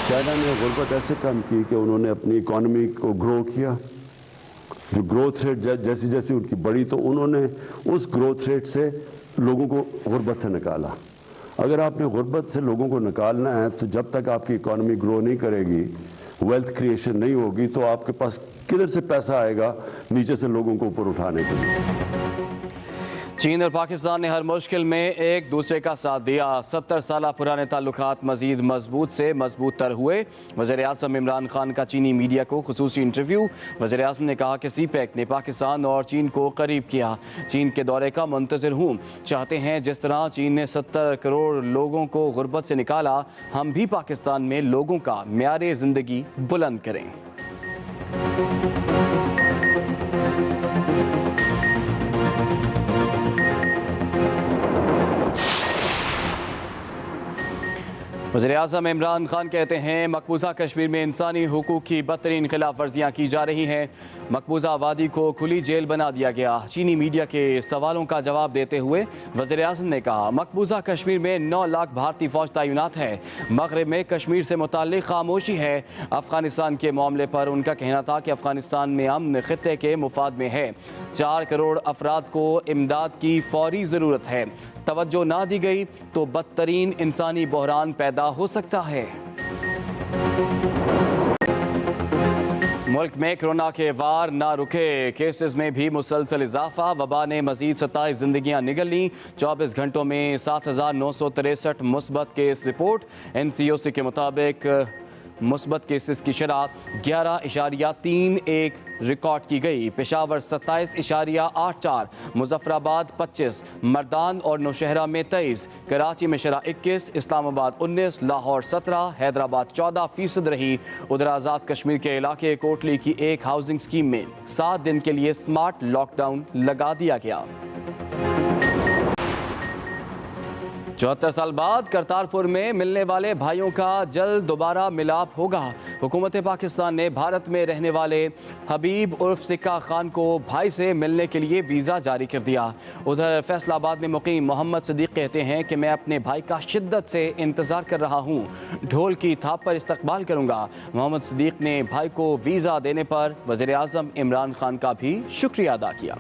China ने गुर्बत ऐसे कम की कि उन्होंने अपनी इकॉनमी को ग्रो किया। जो ग्रोथ रेट जैसी जैसी उनकी बढ़ी तो उन्होंने उस ग्रोथ रेट से लोगों को गुर्बत से निकाला। अगर आपने गुर्बत से लोगों को निकालना है तो जब तक आपकी इकॉनमी ग्रो नहीं करेगी, वेल्थ क्रिएशन नहीं होगी, तो आपके पास किधर से पैसा आएगा नीचे से लोगों को ऊपर उठाने के लिए। चीन और पाकिस्तान ने हर मुश्किल में एक दूसरे का साथ दिया। 70 साल पुराने ताल्लुकात मजीद मजबूत से मजबूत तर हुए। वज़ीर-ए-आज़म इमरान खान का चीनी मीडिया को खुसूसी इंटरव्यू। वज़ीर-ए-आज़म ने कहा कि CPEC ने पाकिस्तान और चीन को करीब किया। चीन के दौरे का मुंतज़िर हूँ। चाहते हैं जिस तरह चीन ने 70 करोड़ लोगों को गुर्बत से निकाला, हम भी पाकिस्तान में लोगों का म्यारे ज़िंदगी बुलंद करें। वज़ीर-ए-आज़म इमरान खान कहते हैं मकबूजा कश्मीर में इंसानी हुकूक की बदतरीन खिलाफ वर्जियाँ की जा रही हैं। मकबूजा वादी को खुली जेल बना दिया गया। चीनी मीडिया के सवालों का जवाब देते हुए वज़ीर-ए-आज़म ने कहा मकबूजा कश्मीर में 9 लाख भारतीय फौज तैनात है। मगरिब में कश्मीर से मुताल्लिक़ खामोशी है। अफ़गानिस्तान के मामले पर उनका कहना था कि अफ़गानिस्तान में अमन ख़ित्ते के मुफाद में है। 4 करोड़ अफराद को इमदाद की फ़ौरी ज़रूरत है। तवज्जो ना दी गई तो बदतरीन इंसानी बहरान पैदा हो सकता है। मुल्क में कोरोना के वार ना रुके। केसेस में भी मुसलसल इजाफा। वबा ने मजीद 27 जिंदगियां निगल ली। 24 घंटों में 7,963 मुस्बत केस रिपोर्ट। NCOC के मुताबिक मुस्बत केसेस की शरह 11.31 रिकॉर्ड की गई। पेशावर 27.84, मुजफ्फराबाद 25, मर्दान और नौशहरा में 23, कराची में शरह 21, इस्लामाबाद 19, लाहौर 17, हैदराबाद 14% रही। उधर आज़ाद कश्मीर के इलाके कोटली की एक हाउसिंग स्कीम में 7 दिन के लिए स्मार्ट लॉकडाउन लगा दिया गया। 74 साल बाद करतारपुर में मिलने वाले भाइयों का जल्द दोबारा मिलाप होगा। हुकूमत पाकिस्तान ने भारत में रहने वाले हबीब उर्फ सिक्का खान को भाई से मिलने के लिए वीज़ा जारी कर दिया। उधर फैसलाबाद में मुकीम मोहम्मद सदीक कहते हैं कि मैं अपने भाई का शिद्दत से इंतज़ार कर रहा हूँ, ढोल की थाप पर इस्तकबाल करूँगा। मोहम्मद सदीक ने भाई को वीज़ा देने पर वज़ीर-ए-आज़म इमरान खान का भी शुक्रिया अदा किया।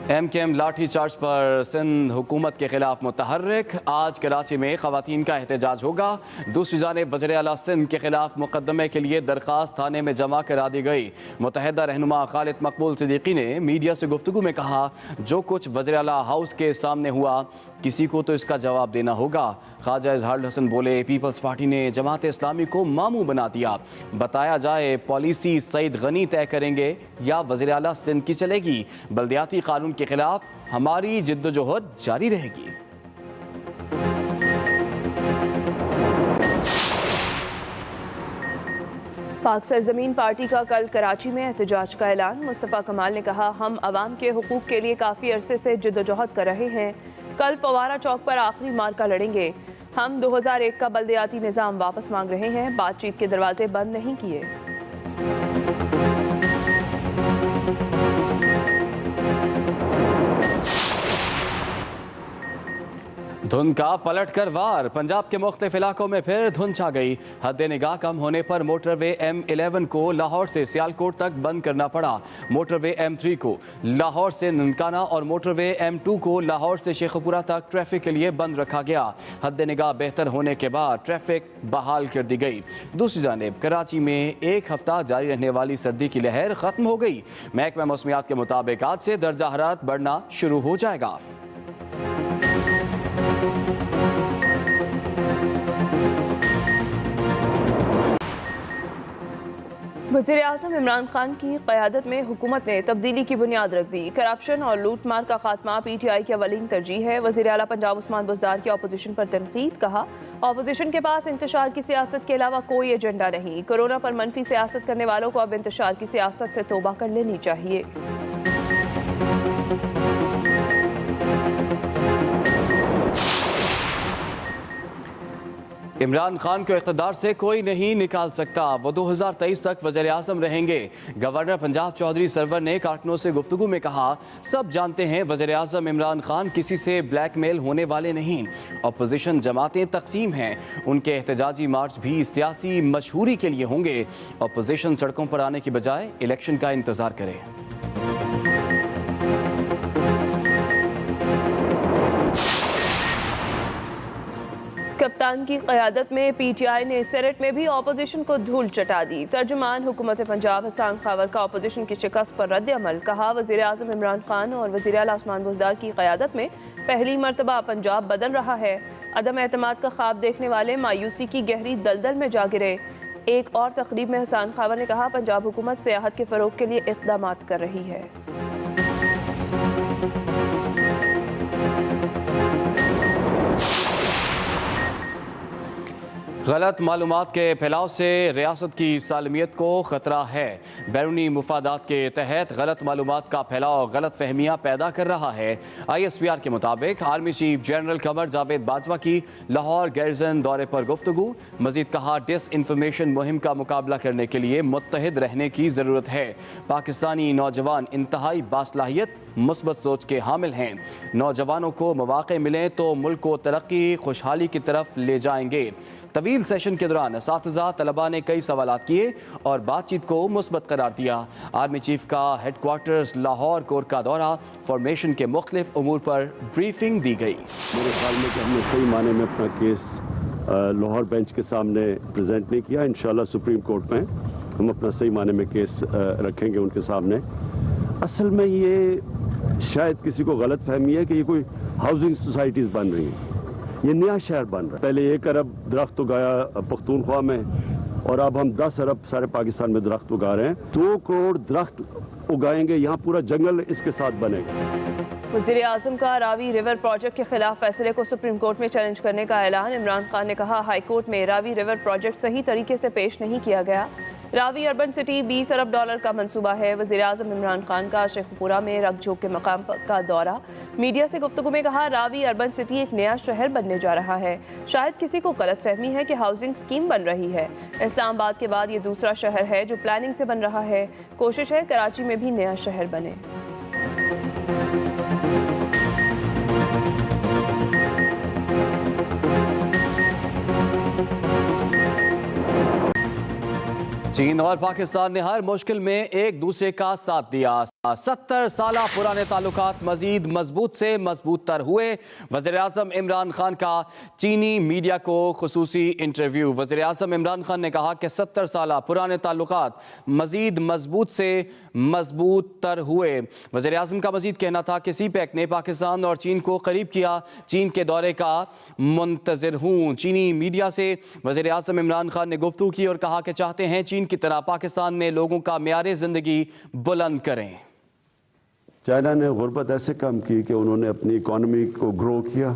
MKM लाठी चार्ज पर सिंध हुकूमत के खिलाफ मुतहर्रिक। आज कराची में खवातीन का एहतजाज होगा। दूसरी जानिब वज़ीर आला सिंध के खिलाफ मुकदमे के लिए दरख्वास्त थाने में जमा करा दी गई। मुतहदा रहनुमा खालिद मकबूल सिद्दीकी ने मीडिया से गुफ्तगू में कहा जो कुछ वज़ीर आला हाउस के सामने हुआ किसी को तो इसका जवाब देना होगा। ख्वाजा इजहारुल हसन बोले पीपल्स पार्टी ने जमात इस्लामी को मामू बना दिया। बताया जाए पॉलिसी सईद गनी तय करेंगे या वज़ीर आला सिंध की चलेगी। बल्दियाती कानून के खिलाफ हमारी जिद्दोजहद जारी रहेगी। पाक सरजमीन पार्टी का कल कराची में एहतजाज का ऐलान। मुस्तफ़ा कमाल ने कहा हम अवाम के हुकूक के लिए काफ़ी अरसे से जिद्दोजहद कर रहे हैं। कल फवारा चौक पर आखिरी मार्का लड़ेंगे। हम 2001 का बल्दियाती निज़ाम वापस मांग रहे हैं, बातचीत के दरवाजे बंद नहीं किए। धुंध का पलट कर वार। पंजाब के मुख्तलिफ इलाकों में फिर धुंध छा गई। हद निगाह कम होने पर मोटरवे M11 को लाहौर से सियालकोट तक बंद करना पड़ा। मोटरवे M3 को लाहौर से ननकाना और मोटरवे M2 को लाहौर से शेखपुरा तक ट्रैफिक के लिए बंद रखा गया। हद निगाह बेहतर होने के बाद ट्रैफिक बहाल कर दी गई। दूसरी जानिब कराची में एक हफ्ता जारी रहने वाली सर्दी की लहर खत्म हो गई। महकमा मौसमियात के मुताबिक आज से दर्जा हरारत बढ़ना शुरू हो जाएगा। वज़ीर-ए-आज़म इमरान खान की क़यादत में हुकूमत ने तब्दीली की बुनियाद रख दी। करप्शन और लूट मार का खात्मा PTI की अवलीन तरजीह है। वज़ीर आला पंजाब उस्मान बुज़दार की अपोजिशन पर तनकीद। कहा अपोजिशन के पास इंतशार की सियासत के अलावा कोई एजेंडा नहीं। कोरोना पर मनफी सियासत करने वालों को अब इंतशार की सियासत से तौबा कर लेनी चाहिए। इमरान खान को इक़्तिदार से कोई नहीं निकाल सकता, वो 2023 तक वज़ीर आज़म रहेंगे। गवर्नर पंजाब चौधरी सरवर ने कारकुनों से गुफ्तगू में कहा, सब जानते हैं वज़ीर आज़म इमरान खान किसी से ब्लैकमेल होने वाले नहीं। अपोजिशन जमातें तकसीम हैं, उनके एहतजाजी मार्च भी सियासी मशहूरी के लिए होंगे। अपोजिशन सड़कों पर आने की बजाय इलेक्शन का इंतज़ार करे। कप्तान की क़यादत में पीटीआई ने सेनेट में भी अपोजिशन को धूल चटा दी। तर्जुमान हुकूमत पंजाब हसन खावर का अपोजिशन की शिकस्त पर रद्द अमल। कहा, वज़ीर आज़म इमरान खान और वज़ीर आला उस्मान बुज़दार की क़यादत में पहली मरतबा पंजाब बदल रहा है। अदम एतमाद का ख्वाब देखने वाले मायूसी की गहरी दलदल में जा गिरे। एक और तकरीब में हसन खावर ने कहा, पंजाब हुकूमत सियाहत के फ़रोग के लिए इक़दामात कर रही है। गलत मालूमात के फैलाव से रियासत की सालमियत को ख़तरा है। बैरूनी मुफादात के तहत गलत मालूमात का फैलाव गलत फहमियाँ पैदा कर रहा है। ISPR के मुताबिक army chief general Qamar Javed Bajwa की लाहौर गैरजन दौरे पर गुफ्तगू। मजीद कहा, डिस इन्फॉर्मेशन मुहिम का मुकाबला करने के लिए मुत्तहिद रहने की ज़रूरत है। पाकिस्तानी नौजवान इंतहाई बासलाहियत मुस्बत सोच के हामिल हैं। नौजवानों को मौक़े मिलें तो मुल्क को तरक्की खुशहाली की तरफ ले जाएंगे। तवील सेशन के दौरान असातिज़ा तलबा ने कई सवालात किए और बातचीत को मुस्बत करार दिया। आर्मी चीफ का हेडक्वार्टर्स लाहौर कोर का दौरा, फॉर्मेशन के मुख्तलिफ उमूर पर ब्रीफिंग दी गई। मेरे ख्याल में कि हमने सही माने में अपना केस लाहौर बेंच के सामने प्रेजेंट नहीं किया। इंशाल्लाह सुप्रीम कोर्ट में हम अपना सही माने में केस रखेंगे उनके सामने। असल में ये शायद किसी को गलत फहमी है कि ये कोई हाउसिंग सोसाइटीज़ बन रही हैं। ये नया शहर बन रहा है। पहले 1 अरब दरख्त उगाया पख्तूनख्वा में और अब हम 10 अरब सारे पाकिस्तान में दरख्त उगा रहे हैं। 2 करोड़ दरख्त उगाएंगे, यहाँ पूरा जंगल इसके साथ बनेगा। वज़ीर आज़म का रावी रिवर प्रोजेक्ट के खिलाफ फैसले को सुप्रीम कोर्ट में चैलेंज करने का ऐलान। इमरान खान ने कहा, हाई कोर्ट में रावी रिवर प्रोजेक्ट सही तरीके से पेश नहीं किया गया। रावी अर्बन सिटी $20 अरब का मंसूबा है। वज़ीर आज़म इमरान खान का शेखपुरा में रकझोक के मकाम का दौरा। मीडिया से गुफ्तगू में कहा, रावी अर्बन सिटी एक नया शहर बनने जा रहा है। शायद किसी को गलत फहमी है कि हाउसिंग स्कीम बन रही है। इस्लामाबाद के बाद ये दूसरा शहर है जो प्लानिंग से बन रहा है। कोशिश है कराची में भी नया शहर बने। चीन और पाकिस्तान ने हर मुश्किल में एक दूसरे का साथ दिया। 70 साल पुराने ताल्लुकात मजीद मजबूत से मजबूत तर हुए। वज़ीर आज़म इमरान खान का चीनी मीडिया को खुसूसी इंटरव्यू। वज़ीर आज़म इमरान खान ने कहा कि 70 साल पुराने ताल्लुकात मजीद मजबूत से मजबूत तर हुए। वज़ीर आज़म का मजीद कहना था कि CPEC ने पाकिस्तान और चीन को करीब किया। चीन के दौरे का मुंतज़िर हूँ। चीनी मीडिया से वज़ीर आज़म इमरान खान ने गुफ्तगू की और कहा कि चाहते हैं चीन की तरह पाकिस्तान में लोगों का मेयारे ज़िंदगी बुलंद करें। चाइना ने गुर्बत ऐसे कम की कि उन्होंने अपनी इकॉनमी को ग्रो किया।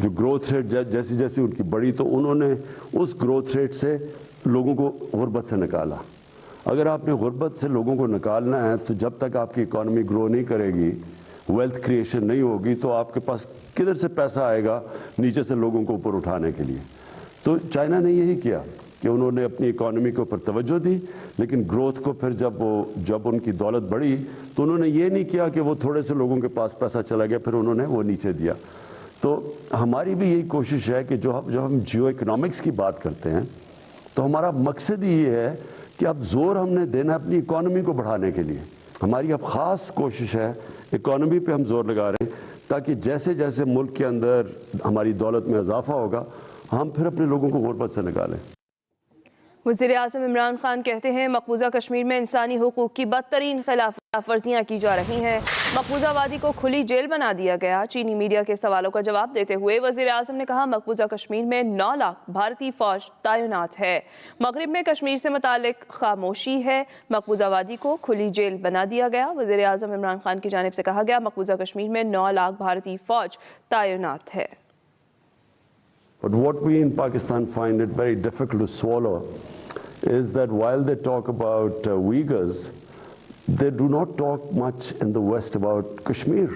जो ग्रोथ रेट जैसी जैसी उनकी बढ़ी तो उन्होंने उस ग्रोथ रेट से लोगों को गुर्बत से निकाला। अगर आपने गुर्बत से लोगों को निकालना है तो जब तक आपकी इकॉनमी ग्रो नहीं करेगी, वेल्थ क्रिएशन नहीं होगी, तो आपके पास किधर से पैसा आएगा नीचे से लोगों को ऊपर उठाने के लिए। तो चाइना ने यही किया कि उन्होंने अपनी इकॉनमी के ऊपर तवज्जो दी, लेकिन ग्रोथ को फिर जब उनकी दौलत बढ़ी तो उन्होंने ये नहीं किया कि वो थोड़े से लोगों के पास पैसा चला गया फिर उन्होंने वो नीचे दिया। तो हमारी भी यही कोशिश है कि जब हम जियो इकोनॉमिक्स की बात करते हैं तो हमारा मकसद ही ये है कि अब जोर हमने देना है अपनी इकॉनमी को बढ़ाने के लिए। हमारी अब ख़ास कोशिश है इकॉनमी पे हम जोर लगा रहे हैं ताकि जैसे जैसे मुल्क के अंदर हमारी दौलत में इजाफा होगा हम फिर अपने लोगों को गुर्बत से निकालें। वज़ीर आज़म इमरान खान कहते हैं, मकबूजा कश्मीर में इंसानी हुकूक की बदतरीन खिलाफ वर्जियाँ की जा रही हैं। मकबूजा वादी को खुली जेल बना दिया गया। चीनी मीडिया के सवालों का जवाब देते हुए वज़ीर आज़म ने कहा, मकबूजा कश्मीर में 9 लाख भारतीय फौज तैनात है। मगरिब में कश्मीर से मुतालिक खामोशी है। मकबूजा वादी को खुली जेल बना दिया गया। वज़ीर आज़म इमरान खान की जानिब से कहा गया, मकबूजा कश्मीर में 9 लाख भारतीय फौज तैनात है। But what we in Pakistan find it very difficult to swallow is that while they talk about Uyghurs, they do not talk much in the West about Kashmir.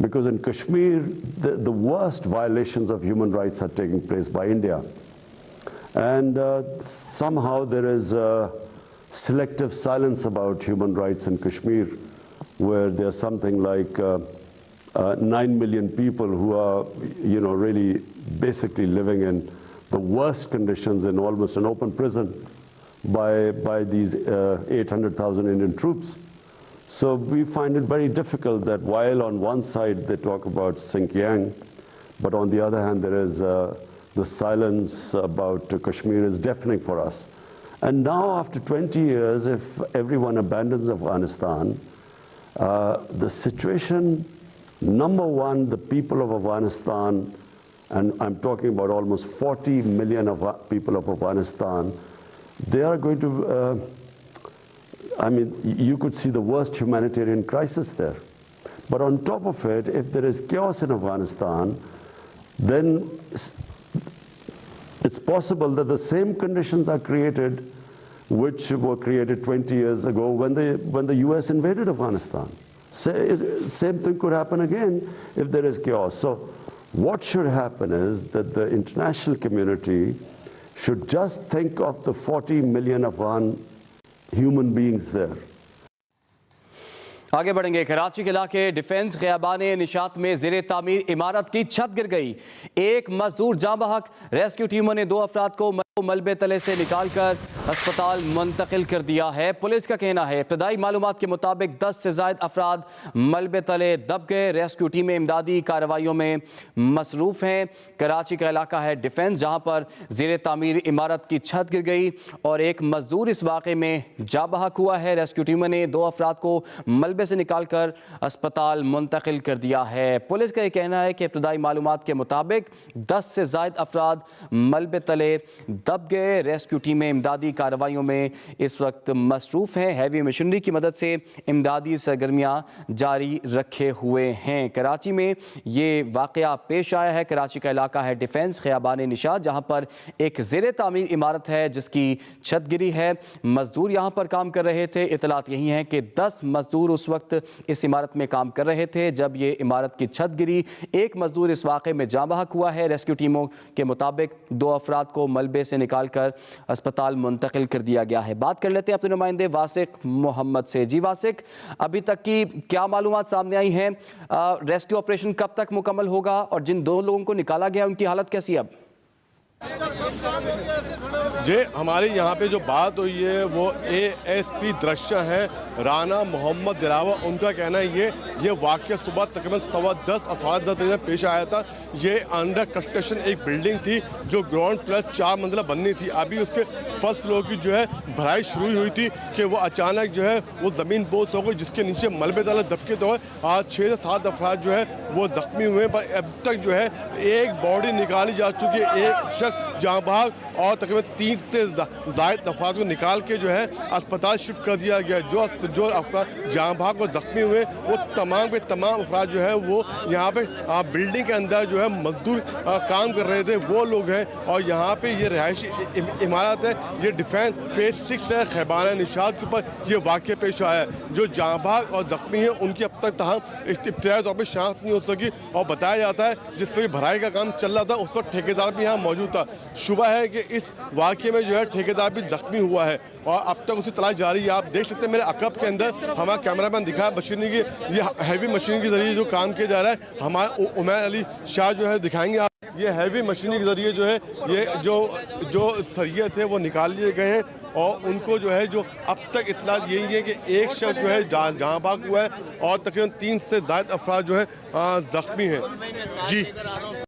because in Kashmir, the worst violations of human rights are taking place by India. And somehow there is selective silence about human rights in Kashmir, where there's something like 9 million people who are, really basically living in the worst conditions in almost an open prison by these 800,000 Indian troops. So we find it very difficult that while on one side they talk about Xinjiang, but on the other hand there is the silence about Kashmir is deafening for us. And now after 20 years, if everyone abandons Afghanistan, the situation, number one, the people of Afghanistan, and I'm talking about almost 40 million of people of Afghanistan, they are going to, you could see the worst humanitarian crisis there. But on top of it, if there is chaos in Afghanistan, then it's possible that the same conditions are created which were created 20 years ago when the US invaded Afghanistan. Same thing could happen again if there is chaos. So what should happen is that the international community should just think of the 40 million Afghan human beings there. आगे बढ़ेंगे। कराची के इलाके defence ख़ियाबाने Nishat में ज़ेरे तामीर इमारत की छत गिर गई। एक मजदूर जाँ बहक। रेस्क्यू टीमों ने 2 अफराद को मलबे तले से निकालकर अस्पताल मुंतकिल कर दिया है। पुलिस का कहना है इब्तदाई मालूमात के मुताबिक 10 से ज़ायद अफराद मलबे तले दब गए। रेस्क्यू टीमें इमदादी कार्रवाइयों में मसरूफ़ हैं। कराची का इलाका है डिफेंस, जहाँ पर ज़ेरे तामीर इमारत की छत गिर गई और एक मजदूर इस वाक़े में जाँ बहक हुआ है। रेस्क्यू टीमों ने 2 अफराद को मलबे से निकालकर अस्पताल मुंतकिल कर दिया है। पुलिस का यह कहना है कि इब्तदाई मालूमात के मुताबिक 10 से ज़ायद अफराद मलबे तले दब गए। रेस्क्यू टीमें इमदादी कार्रवाइयों में इस वक्त मसरूफ़ हैं। हैवी मशीनरी की मदद से इमदादी सरगर्मियाँ जारी रखे हुए हैं। कराची में ये वाक़या पेश आया है। कराची का इलाका है डिफेंस ख़ियाबाने निशात, जहाँ पर एक ज़ेरे तामीर इमारत है जिसकी छत गिरी है। मजदूर यहाँ पर काम कर रहे थे। इतलात यही है कि 10 मजदूर उस वक्त इस इमारत में काम कर रहे थे जब ये इमारत की छत गिरी। एक मजदूर इस वाक़े में जाँ बहक हुआ है। रेस्क्यू टीमों के मुताबिक 2 अफराद को मलबे से निकालकर अस्पताल मुंतकिल कर दिया गया है। बात कर लेते हैं अपने नुमाइंदे वासिक मोहम्मद से। जी वासिक, अभी तक की क्या मालूमात सामने आई हैं? रेस्क्यू ऑपरेशन कब तक मुकम्मल होगा और जिन 2 लोगों को निकाला गया उनकी हालत कैसी है अब? जी, हमारी यहाँ पे जो बात हुई है वो ASP दृश्य है राना मोहम्मद दिलावर। उनका कहना है ये वाक़या सुबह तकरीबन 10:15 और 10:30 बजे पेश आया था। ये अंडर कंस्ट्रक्शन एक बिल्डिंग थी जो ग्राउंड प्लस 4 मंजिला बननी थी। अभी उसके फर्स्ट फ्लोर की जो है भराई शुरू हुई थी कि वो अचानक जो है वो ज़मीन बोझ हो गई, जिसके नीचे मलबे तले दबके तो आज 6 से 7 अफराद जो है वो ज़ख्मी हुए। पर अब तक जो है एक बॉडी निकाली जा चुकी है, एक शख्स जाँ बहक और तकरीबन 30 से ज़ायद अफराद को निकाल के जो है अस्पताल शिफ्ट कर दिया गया। जो अफराद जाँ बहक और ज़ख्मी हुए वो तमाम के तमाम अफराद जो है वो यहाँ पे बिल्डिंग के अंदर जो है मजदूर काम कर रहे थे, वो लोग हैं। और यहाँ पे ये रिहायशी इमारत है, ये डिफेंस फेज 6 है। ख़ियाबाने निशात के ऊपर ये वाक़या पेश आया है। जो जाँ बहक और ज़ख्मी हैं उनकी अब तक इब्तदाई तौर पर शनाख्त नहीं हो सकी और बताया जाता है जिस पर भराई का काम चल रहा था उस वक्त ठेकेदार भी यहाँ मौजूद था। शुबह है कि इस वाक़े में जो है ठेकेदार भी ज़ख्मी हुआ है और अब तक उसकी तलाश जारी है। आप देख सकते हैं मेरे अकब के अंदर हमारा कैमरामैन दिखाया मशीनरी की, ये हैवी मशीनरी के ज़रिए जो काम किया जा रहा है। हमारे उमैर अली शाह जो है दिखाएंगे आप। ये हैवी मशीनरी के ज़रिए जो है ये जो सरिये थे वो निकाल लिए गए हैं और उनको जो है जो अब तक इतला यही है कि एक शख्स जो है जहाँ बहक हुआ है और तकरीबन 3 से ज़ायद अफराद जो है ज़ख्मी हैं। जी।